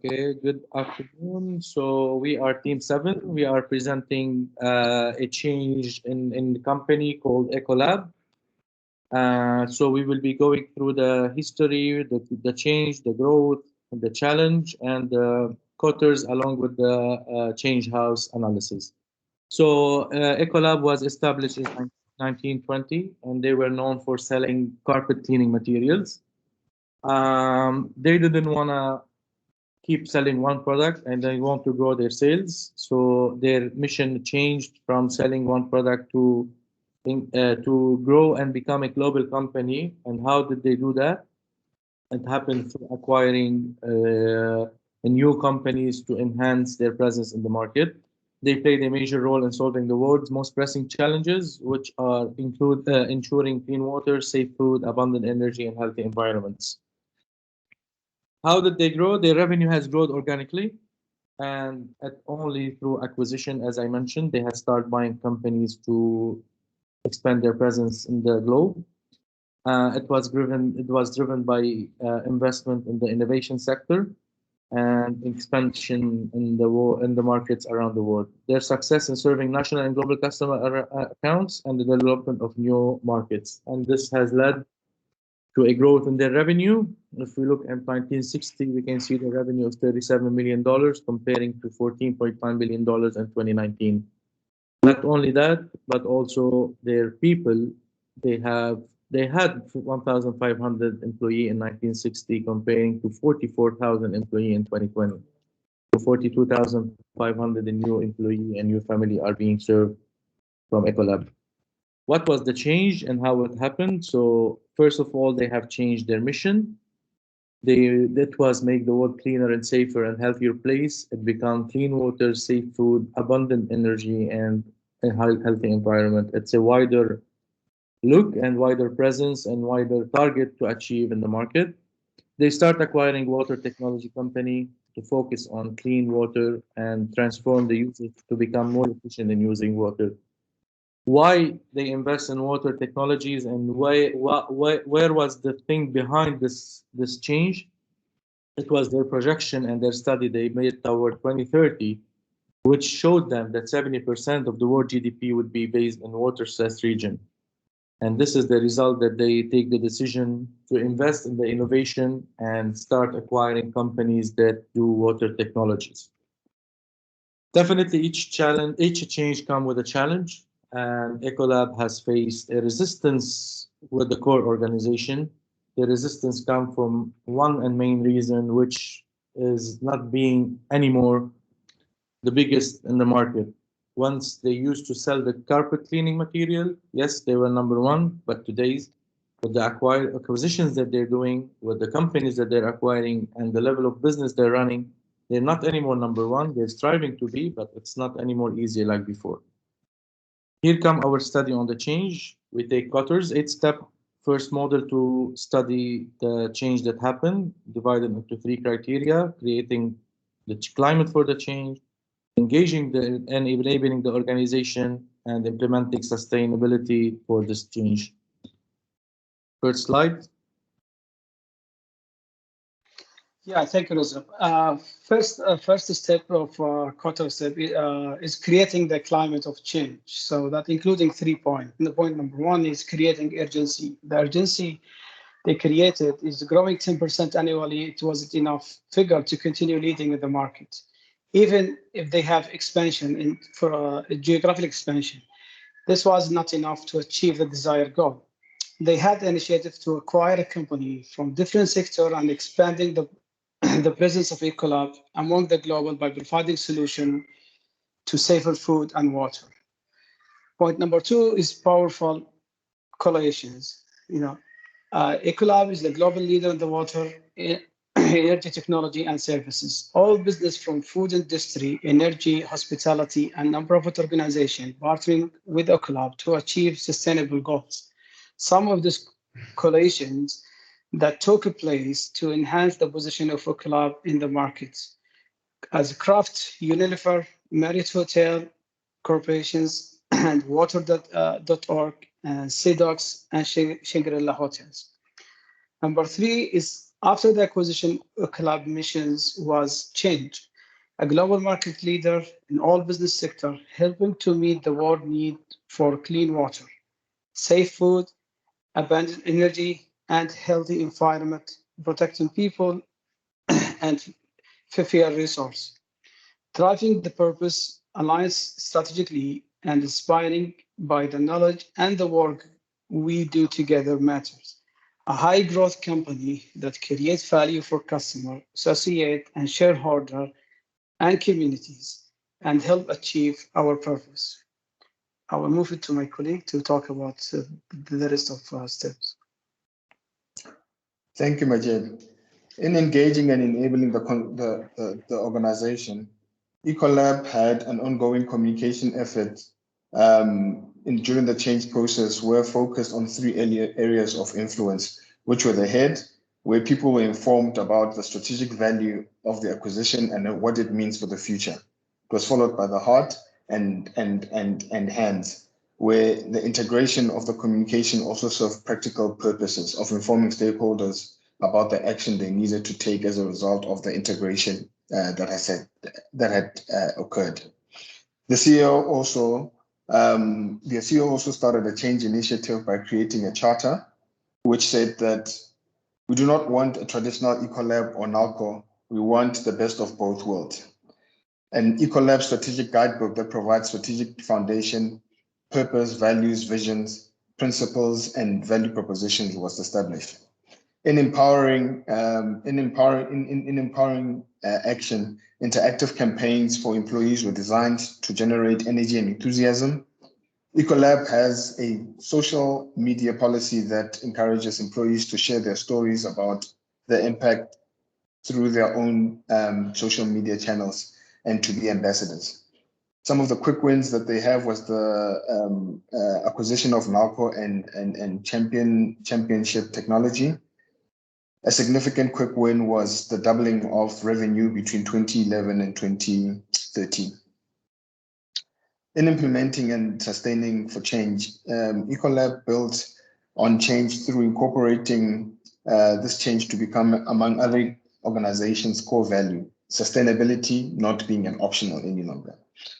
Okay, good afternoon. So we are Team 7. We are presenting a change in the company called Ecolab. So we will be going through the history, the change, the growth, the challenge, and the quarters along with the change house analysis. So Ecolab was established in 1920, and they were known for selling carpet cleaning materials. They didn't want to keep selling one product and they want to grow their sales. So their mission changed from selling one product to grow and become a global company. And how did they do that? It happened through acquiring new companies to enhance their presence in the market. They played a major role in solving the world's most pressing challenges, which are include ensuring clean water, safe food, abundant energy, and healthy environments. How did they grow? Their revenue has grown organically and only through acquisition, as I mentioned. They had started buying companies to expand their presence in the globe. It was driven by investment in the innovation sector and expansion in the markets around the world. Their success in serving national and global customer accounts and the development of new markets, and this has led to a growth in their revenue. If we look at 1960, we can see the revenue of $37 million comparing to $14.9 million in 2019. Not only that, but also their people, they had 1,500 employee in 1960 comparing to 44,000 employee in 2020. So 42,500 in new employee and new family are being served from Ecolab. What was the change and how it happened? So first of all, they have changed their mission. That was make the world cleaner and safer and healthier place. It become clean water, safe food, abundant energy, and a healthy environment. It's a wider look and wider presence and wider target to achieve in the market. They start acquiring water technology company to focus on clean water and transform the usage to become more efficient in using water. Why they invest in water technologies and where was the thing behind this change? It was their projection and their study they made toward 2030, which showed them that 70% of the world GDP would be based in water-stressed region. And this is the result that they take the decision to invest in the innovation and start acquiring companies that do water technologies. Definitely each change comes with a challenge, and Ecolab has faced a resistance with the core organization. The resistance comes from one and main reason, which is not being anymore the biggest in the market. Once they used to sell the carpet cleaning material, yes, they were number one, but today's with the acquisitions that they're doing, with the companies that they're acquiring, and the level of business they're running, they're not anymore number one. They're striving to be, but it's not anymore easy like before. Here come our study on the change. We take Cotter's 8-step first model to study the change that happened, divided into 3 criteria: creating the climate for the change, engaging and enabling the organization, and implementing sustainability for this change. First slide. Yeah, thank you, Reza. First step of Qatar step is creating the climate of change. So that including 3 points. The point number 1 is creating urgency. The urgency they created is growing 10% annually. It wasn't enough figure to continue leading in the market, even if they have expansion for a geographic expansion. This was not enough to achieve the desired goal. They had the initiative to acquire a company from different sector and expanding the presence of Ecolab among the global by providing solution to safer food and water. Point number 2 is powerful collations. Ecolab is the global leader in the water, energy technology and services. All business from food industry, energy, hospitality, and non-profit organizations partnering with Ecolab to achieve sustainable goals. Some of these collations that took place to enhance the position of Ecolab in the markets, as Kraft, Unilever, Marriott Hotel Corporations, and Water.org, and Sedox, and Shangri-La Hotels. Number 3 is After the acquisition, Ecolab missions was change, a global market leader in all business sectors, helping to meet the world need for clean water, safe food, abundant energy, and healthy environment, protecting people and fair resource. Driving the purpose aligns strategically and inspiring by the knowledge and the work we do together matters. A high growth company that creates value for customer, associate, and shareholder and communities and help achieve our purpose. I will move it to my colleague to talk about the rest of steps. Thank you, Majid. In engaging and enabling the organization, Ecolab had an ongoing communication effort during the change process were focused on three areas of influence, which were the head, where people were informed about the strategic value of the acquisition and what it means for the future. It was followed by the heart and hands, where the integration of the communication also served practical purposes of informing stakeholders about the action they needed to take as a result of the integration that had occurred. The CEO also started a change initiative by creating a charter, which said that we do not want a traditional Ecolab or Nalco. We want the best of both worlds. An Ecolab strategic guidebook that provides strategic foundation, purpose, values, visions, principles, and value propositions was established. In empowering action, interactive campaigns for employees were designed to generate energy and enthusiasm. Ecolab has a social media policy that encourages employees to share their stories about the impact through their own social media channels and to be ambassadors. Some of the quick wins that they have was the acquisition of Nalco and Championship Technology. A significant quick win was the doubling of revenue between 2011 and 2013. In implementing and sustaining for change, Ecolab built on change through incorporating this change to become, among other organizations' core value, sustainability not being an optional any longer.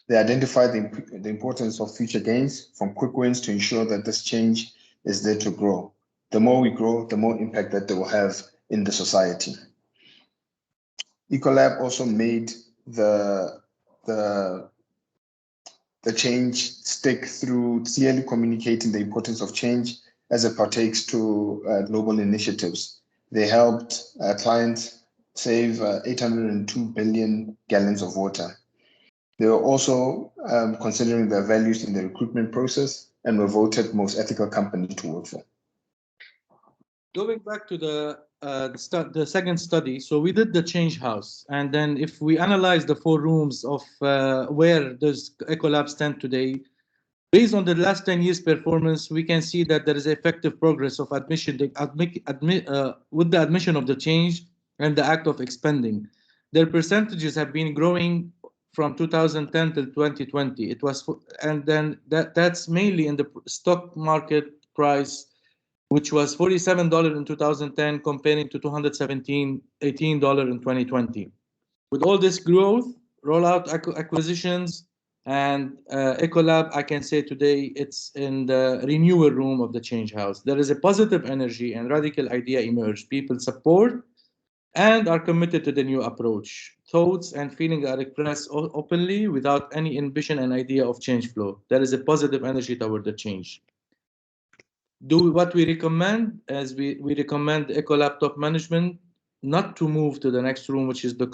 They identified the importance of future gains from quick wins to ensure that this change is there to grow. The more we grow, the more impact that they will have in the society. Ecolab also made the change stick through clearly communicating the importance of change as it partakes to global initiatives. They helped clients save 802 billion gallons of water. They were also considering their values in the recruitment process and were voted most ethical company to work for. Going back to the second study, so we did the change house, and then if we analyze the 4 rooms of where does Ecolab stand today, based on the last 10 years performance, we can see that there is effective progress of admission with the admission of the change and the act of expanding. Their percentages have been growing from 2010 till 2020. It was, and then that's mainly in the stock market price, which was $47 in 2010, comparing to $218 in 2020. With all this growth, rollout acquisitions, and Ecolab, I can say today it's in the renewal room of the change house. There is a positive energy and radical idea emerged. People support and are committed to the new approach. Thoughts and feelings are expressed openly without any ambition and idea of change flow. There is a positive energy toward the change. What we recommend is we recommend Ecolab top management not to move to the next room, which is the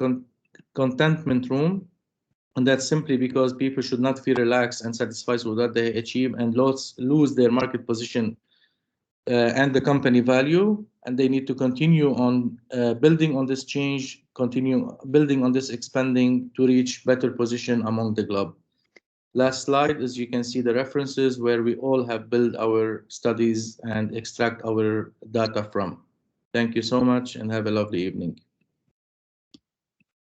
contentment room. And that's simply because people should not feel relaxed and satisfied with what they achieve and lose their market position and the company value. And they need to continue on building on this change, continue building on this expanding to reach better position among the globe. Last slide, as you can see the references where we all have built our studies and extract our data from. Thank you so much and have a lovely evening.